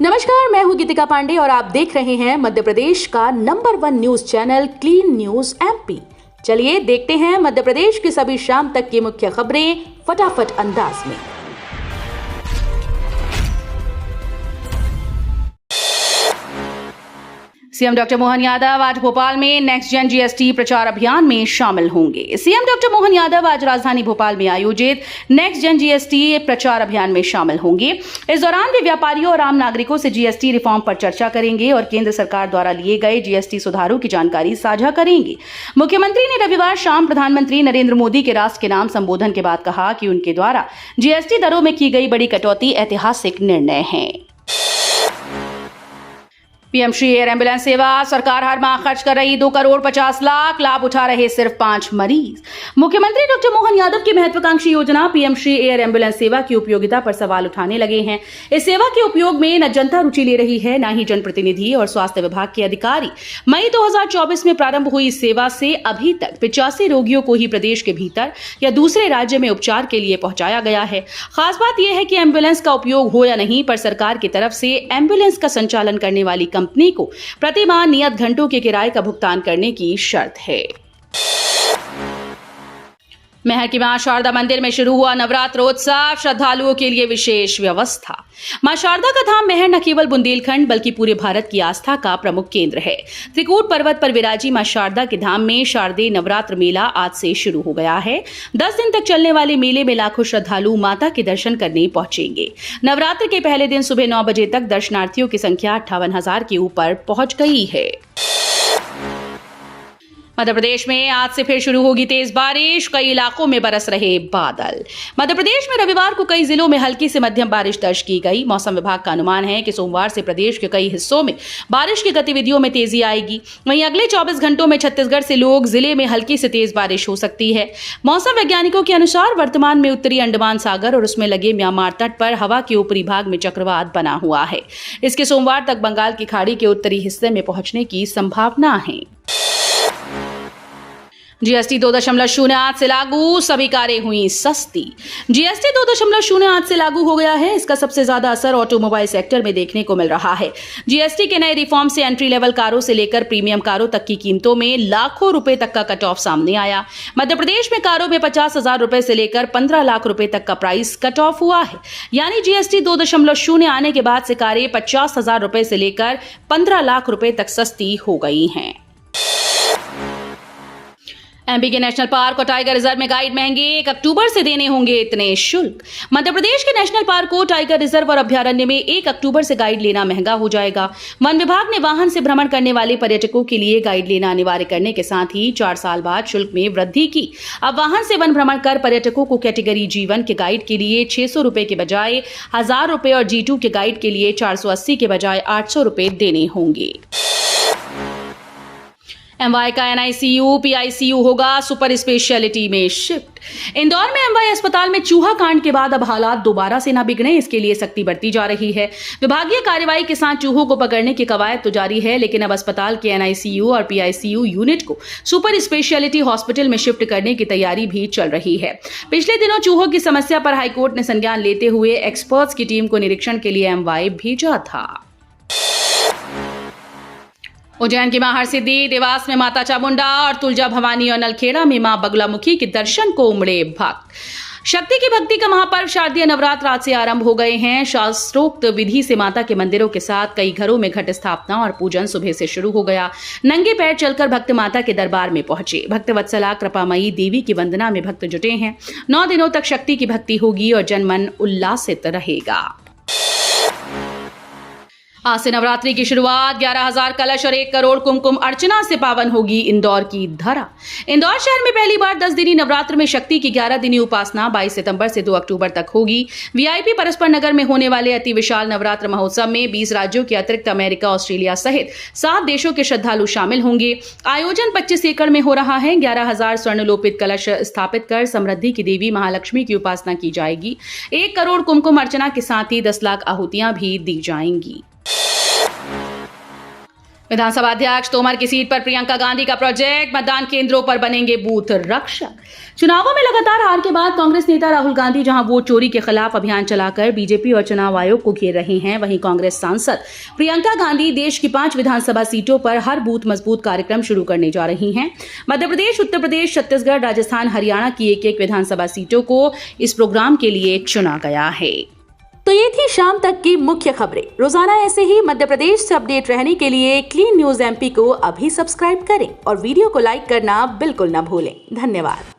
नमस्कार, मैं हूं गीतिका पांडे और आप देख रहे हैं मध्य प्रदेश का number 1 news channel clean news MP. चलिए देखते हैं मध्य प्रदेश की सभी शाम तक की मुख्य खबरें फटाफट अंदाज में। सीएम डॉक्टर मोहन यादव आज भोपाल में नेक्स्ट जेन जीएसटी प्रचार अभियान में शामिल होंगे। सीएम डॉक्टर मोहन यादव आज राजधानी भोपाल में आयोजित नेक्स्ट जेन जीएसटी प्रचार अभियान में शामिल होंगे। इस दौरान वे व्यापारियों और आम नागरिकों से जीएसटी रिफॉर्म पर चर्चा करेंगे और केंद्र सरकार द्वारा लिए गए जीएसटी सुधारों की जानकारी साझा करेंगे। मुख्यमंत्री ने रविवार शाम प्रधानमंत्री नरेंद्र मोदी के राष्ट्र के नाम संबोधन के बाद कहा कि उनके द्वारा जीएसटी दरों में की गई बड़ी कटौती ऐतिहासिक निर्णय है। पीएम श्री एयर एम्बुलेंस सेवा, सरकार हर माह खर्च कर रही 2 करोड़ 50 लाख, लाभ उठा रहे सिर्फ 5 मरीज। मुख्यमंत्री डॉक्टर मोहन यादव की महत्वाकांक्षी योजना पीएम श्री एयर एम्बुलेंस सेवा की उपयोगिता पर सवाल उठाने लगे हैं। इस सेवा के उपयोग में न जनता रुचि ले रही है, न ही जनप्रतिनिधि और स्वास्थ्य विभाग के अधिकारी। मई 2024 में प्रारंभ हुई इस सेवा से अभी तक 85 रोगियों को ही प्रदेश के भीतर या दूसरे राज्य में उपचार के लिए पहुंचाया गया है। खास बात यह है कि एम्बुलेंस का उपयोग हो या नहीं, पर सरकार की तरफ से एम्बुलेंस का संचालन करने वाली कंपनी को प्रति माह नियत घंटों के किराए का भुगतान करने की शर्त है। महर की मां शारदा मंदिर में शुरू हुआ नवरात्रोत्सव, श्रद्धालुओं के लिए विशेष व्यवस्था। मां शारदा का धाम महर न केवल बुंदेलखंड बल्कि पूरे भारत की आस्था का प्रमुख केंद्र है। त्रिकूट पर्वत पर विराजी मां शारदा के धाम में शारदीय नवरात्र मेला आज से शुरू हो गया है। 10 दिन तक चलने वाले मेले में लाखों श्रद्धालु माता के दर्शन करने पहुंचेंगे। नवरात्र के पहले दिन सुबह 9 बजे तक दर्शनार्थियों की संख्या 58,000 के ऊपर पहुंच गई है। मध्य प्रदेश में आज से फिर शुरू होगी तेज बारिश, कई इलाकों में बरस रहे बादल। मध्य प्रदेश में रविवार को कई जिलों में हल्की से मध्यम बारिश दर्ज की गई। मौसम विभाग का अनुमान है कि सोमवार से प्रदेश के कई हिस्सों में बारिश की गतिविधियों में तेजी आएगी। वहीं अगले 24 घंटों में छत्तीसगढ़ से लोग जिले में हल्की से तेज बारिश हो सकती है। मौसम वैज्ञानिकों के अनुसार वर्तमान में उत्तरी अंडमान सागर और उसमें लगे म्यांमार तट पर हवा के ऊपरी भाग में चक्रवात बना हुआ है। इसके सोमवार तक बंगाल की खाड़ी के उत्तरी हिस्से में पहुंचने की संभावना है। जीएसटी 2.08 से लागू, सभी कारें हुई सस्ती। जीएसटी 2.08 से लागू हो गया है। इसका सबसे ज्यादा असर ऑटोमोबाइल सेक्टर में देखने को मिल रहा है। जीएसटी के नए रिफॉर्म से एंट्री लेवल कारों से लेकर प्रीमियम कारों तक की कीमतों में लाखों रुपए तक का कट ऑफ सामने आया। मध्य प्रदेश में कारों में 50,000 रुपए से लेकर 15 लाख रुपए तक का प्राइस कट ऑफ हुआ है। यानी जीएसटी 2.0 आने के बाद से कारें 50,000 रुपए से लेकर 15 लाख रुपए तक सस्ती हो गई हैं। एमपी के नेशनल पार्क और टाइगर रिजर्व में गाइड महंगे, 1 अक्टूबर से देने होंगे इतने शुल्क। मध्य प्रदेश के नेशनल पार्कों, टाइगर रिजर्व और अभ्यारण्य में 1 अक्टूबर से गाइड लेना महंगा हो जाएगा। वन विभाग ने वाहन से भ्रमण करने वाले पर्यटकों के लिए गाइड लेना अनिवार्य करने के साथ ही 4 साल बाद शुल्क में वृद्धि की। अब वाहन से वन भ्रमण कर पर्यटकों को कैटेगरी G1 के गाइड के लिए 600 रुपए के बजाय 1000 रुपए और G2 के गाइड के लिए 480 के बजाय 800 रुपए देने होंगे। एमवाई का एनआईसीयू पीआईसीयू होगा सुपर स्पेशलिटी में शिफ्ट। इंदौर में एमवाई अस्पताल में चूहा कांड के बाद अब हालात दोबारा से न बिगड़े, इसके लिए सख्ती बरती जा रही है। विभागीय कार्रवाई के साथ चूहों को पकड़ने की कवायद तो जारी है, लेकिन अब अस्पताल के एनआईसीयू और पीआईसीयू यूनिट को सुपर स्पेशलिटी हॉस्पिटल में शिफ्ट करने की तैयारी भी चल रही है। पिछले दिनों चूहों की समस्या पर हाईकोर्ट ने संज्ञान लेते हुए एक्सपर्ट्स की टीम को निरीक्षण के लिए एमवाई भेजा था। उज्जैन की मां हरसिद्धि, देवास में माता चामुंडा और तुलजा भवानी और नलखेड़ा में मां बगलामुखी के दर्शन को उमड़े भक्त। शक्ति की भक्ति का महापर्व शारदीय नवरात्र आज से आरंभ हो गए हैं। शास्त्रोक्त विधि से माता के मंदिरों के साथ कई घरों में घट स्थापना और पूजन सुबह से शुरू हो गया। नंगे पैर चलकर भक्त माता के दरबार में पहुंचे। भक्त वत्सला कृपामयी देवी की वंदना में भक्त जुटे हैं। 9 दिनों तक शक्ति की भक्ति होगी और जनमन उल्लासित रहेगा। आज से नवरात्रि की शुरुआत, 11,000 कलश और 1 करोड़ कुमकुम अर्चना से पावन होगी इंदौर की धरा। इंदौर शहर में पहली बार 10 दिनी नवरात्र में शक्ति की 11 दिनी उपासना 22 सितंबर से 2 अक्टूबर तक होगी। वीआईपी परस्पर नगर में होने वाले अति विशाल नवरात्र महोत्सव में 20 राज्यों के अतिरिक्त अमेरिका, ऑस्ट्रेलिया सहित 7 देशों के श्रद्धालु शामिल होंगे। आयोजन 25 एकड़ में हो रहा है। 11,000 स्वर्णलोपित कलश स्थापित कर समृद्धि की देवी महालक्ष्मी की उपासना की जाएगी। 1 करोड़ कुमकुम अर्चना के साथ ही 10 लाख आहुतियां भी दी जाएंगी। विधानसभा अध्यक्ष तोमर की सीट पर प्रियंका गांधी का प्रोजेक्ट, मतदान केंद्रों पर बनेंगे बूथ रक्षक। चुनावों में लगातार हार के बाद कांग्रेस नेता राहुल गांधी जहां वोट चोरी के खिलाफ अभियान चलाकर बीजेपी और चुनाव आयोग को घेर रहे हैं, वहीं कांग्रेस सांसद प्रियंका गांधी देश की 5 विधानसभा सीटों पर हर बूथ मजबूत कार्यक्रम शुरू करने जा रही हैं। मध्य प्रदेश, उत्तर प्रदेश, छत्तीसगढ़, राजस्थान, हरियाणा की एक विधानसभा सीटों को इस प्रोग्राम के लिए चुना गया है। तो ये थी शाम तक की मुख्य खबरें। रोजाना ऐसे ही मध्य प्रदेश से अपडेट रहने के लिए क्लीन न्यूज एमपी को अभी सब्सक्राइब करें और वीडियो को लाइक करना बिल्कुल न भूलें। धन्यवाद।